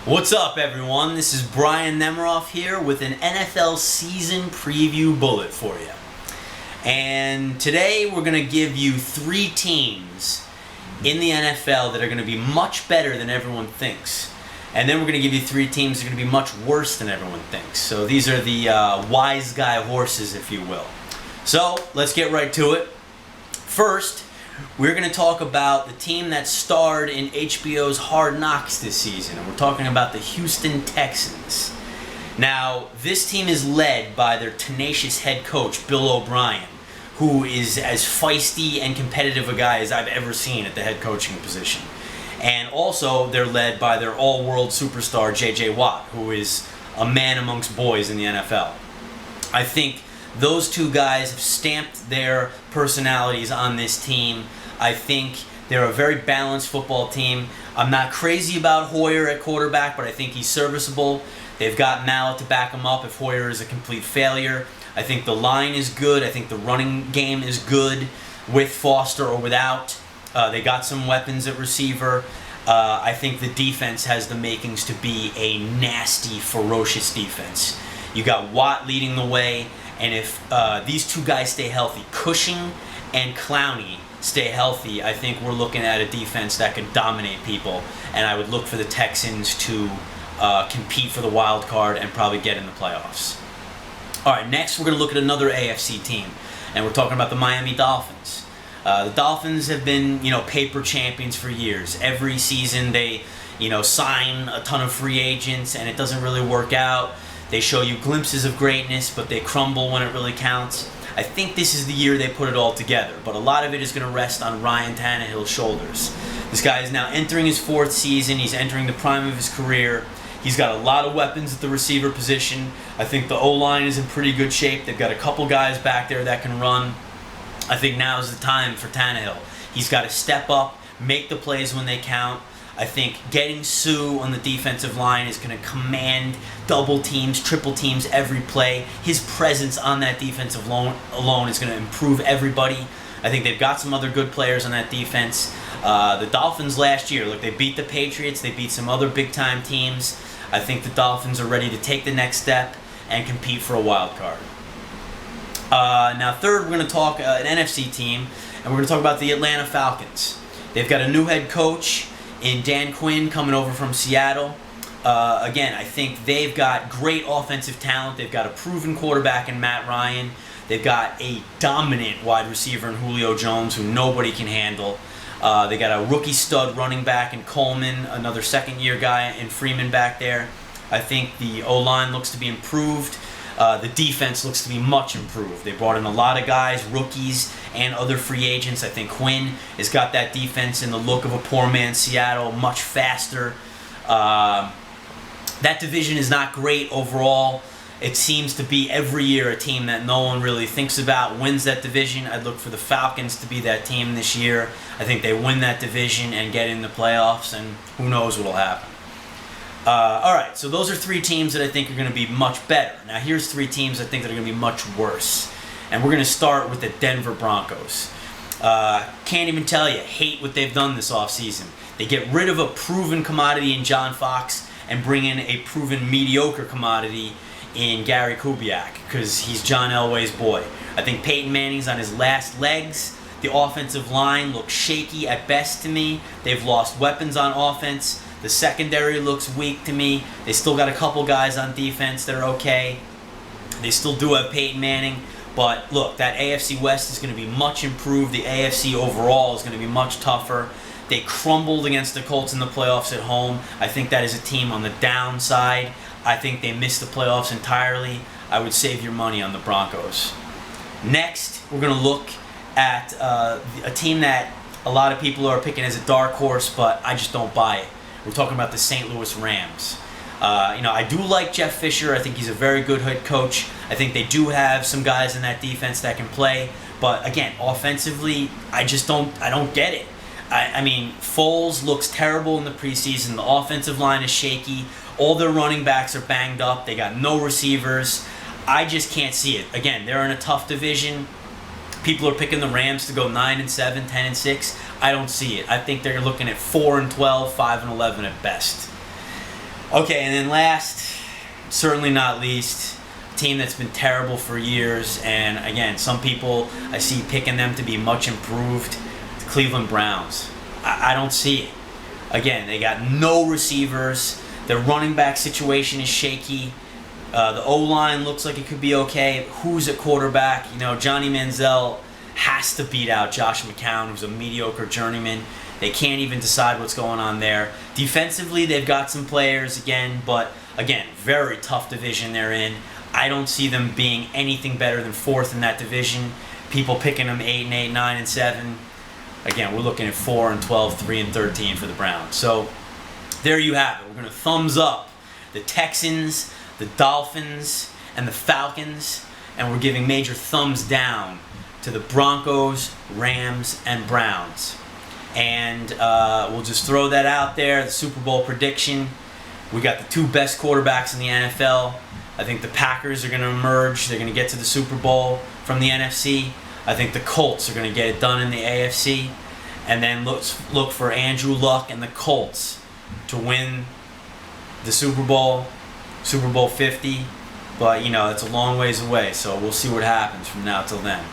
What's up, everyone? This is Brian Nemiroff here with an NFL season preview bullet for you. And today we're going to give you 3 teams in the NFL that are going to be much better than everyone thinks. And then we're going to give you 3 teams that are going to be much worse than everyone thinks. So these are the wise guy horses, if you will. So let's get right to it. First, we're going to talk about the team that starred in HBO's Hard Knocks this season, and we're talking about the Houston Texans. Now, this team is led by their tenacious head coach, Bill O'Brien, who is as feisty and competitive a guy as I've ever seen at the head coaching position. And also, they're led by their all-world superstar, J.J. Watt, who is a man amongst boys in the NFL. I think those 2 guys have stamped their personalities on this team. I think they're a very balanced football team. I'm not crazy about Hoyer at quarterback, but I think he's serviceable. They've got Mallett to back him up if Hoyer is a complete failure. I think the line is good. I think the running game is good with Foster or without. They got some weapons at receiver. I think the defense has the makings to be a nasty, ferocious defense. You got Watt leading the way. And if these 2 guys stay healthy, Cushing and Clowney stay healthy, I think we're looking at a defense that can dominate people. And I would look for the Texans to compete for the wild card and probably get in the playoffs. All right, next we're going to look at another AFC team. And we're talking about the Miami Dolphins. The Dolphins have been, paper champions for years. Every season they, sign a ton of free agents and it doesn't really work out. They show you glimpses of greatness, but they crumble when it really counts. I think this is the year they put it all together, but a lot of it is going to rest on Ryan Tannehill's shoulders. This guy is now entering his 4th season. He's entering the prime of his career. He's got a lot of weapons at the receiver position. I think the O-line is in pretty good shape. They've got a couple guys back there that can run. I think now is the time for Tannehill. He's got to step up, make the plays when they count. I think getting Sue on the defensive line is going to command double teams, triple teams every play. His presence on that defensive alone is going to improve everybody. I think they've got some other good players on that defense. The Dolphins last year, look, they beat the Patriots. They beat some other big-time teams. I think the Dolphins are ready to take the next step and compete for a wild card. Now, third, we're going to talk an NFC team, and we're going to talk about the Atlanta Falcons. They've got a new head coach in Dan Quinn coming over from Seattle. Again, I think they've got great offensive talent. They've got a proven quarterback in Matt Ryan. They've got a dominant wide receiver in Julio Jones who nobody can handle. They got a rookie stud running back in Coleman, another second-year guy in Freeman back there. I think the O-line looks to be improved. The defense looks to be much improved. They brought in a lot of guys, rookies, and other free agents. I think Quinn has got that defense in the look of a poor man's Seattle, much faster. That division is not great overall. It seems to be every year a team that no one really thinks about wins that division. I'd look for the Falcons to be that team this year. I think they win that division and get in the playoffs, and who knows what will happen. All right, so those are 3 teams that I think are going to be much better. Now, here's 3 teams I think that are going to be much worse. And we're going to start with the Denver Broncos. Can't even tell you, hate what they've done this offseason. They get rid of a proven commodity in John Fox and bring in a proven mediocre commodity in Gary Kubiak because he's John Elway's boy. I think Peyton Manning's on his last legs. The offensive line looks shaky at best to me. They've lost weapons on offense. The secondary looks weak to me. They still got a couple guys on defense that are okay. They still do have Peyton Manning. But look, that AFC West is going to be much improved. The AFC overall is going to be much tougher. They crumbled against the Colts in the playoffs at home. I think that is a team on the downside. I think they missed the playoffs entirely. I would save your money on the Broncos. Next, we're going to look at a team that a lot of people are picking as a dark horse, but I just don't buy it. We're talking about the St. Louis Rams. I do like Jeff Fisher. I think he's a very good head coach. I think they do have some guys in that defense that can play. But again, offensively, I don't get it. I mean, Foles looks terrible in the preseason. The offensive line is shaky. All their running backs are banged up. They got no receivers. I just can't see it. Again, they're in a tough division. People are picking the Rams to go 9-7, 10-6. I don't see it. I think they're looking at 4-12, 5-11 at best. Okay, and then last, certainly not least, team that's been terrible for years, and again, some people I see picking them to be much improved, the Cleveland Browns. I don't see it. Again, they got no receivers. Their running back situation is shaky. The O-line looks like it could be okay. Who's at quarterback? Johnny Manziel has to beat out Josh McCown, who's a mediocre journeyman. They can't even decide what's going on there. Defensively, they've got some players again, but again, very tough division they're in. I don't see them being anything better than fourth in that division. People picking them 8-8, 9-7. Again, we're looking at 4-12, 3-13 for the Browns. So there you have it. We're going to thumbs up the Texans, the Dolphins, and the Falcons, and we're giving major thumbs down to the Broncos, Rams, and Browns. And we'll just throw that out there. The Super Bowl prediction. We got the two best quarterbacks in the NFL. I think the Packers are going to emerge. They're going to get to the Super Bowl from the NFC. I think the Colts are going to get it done in the AFC. And then look for Andrew Luck and the Colts to win the Super Bowl 50. But, it's a long ways away, so we'll see what happens from now till then.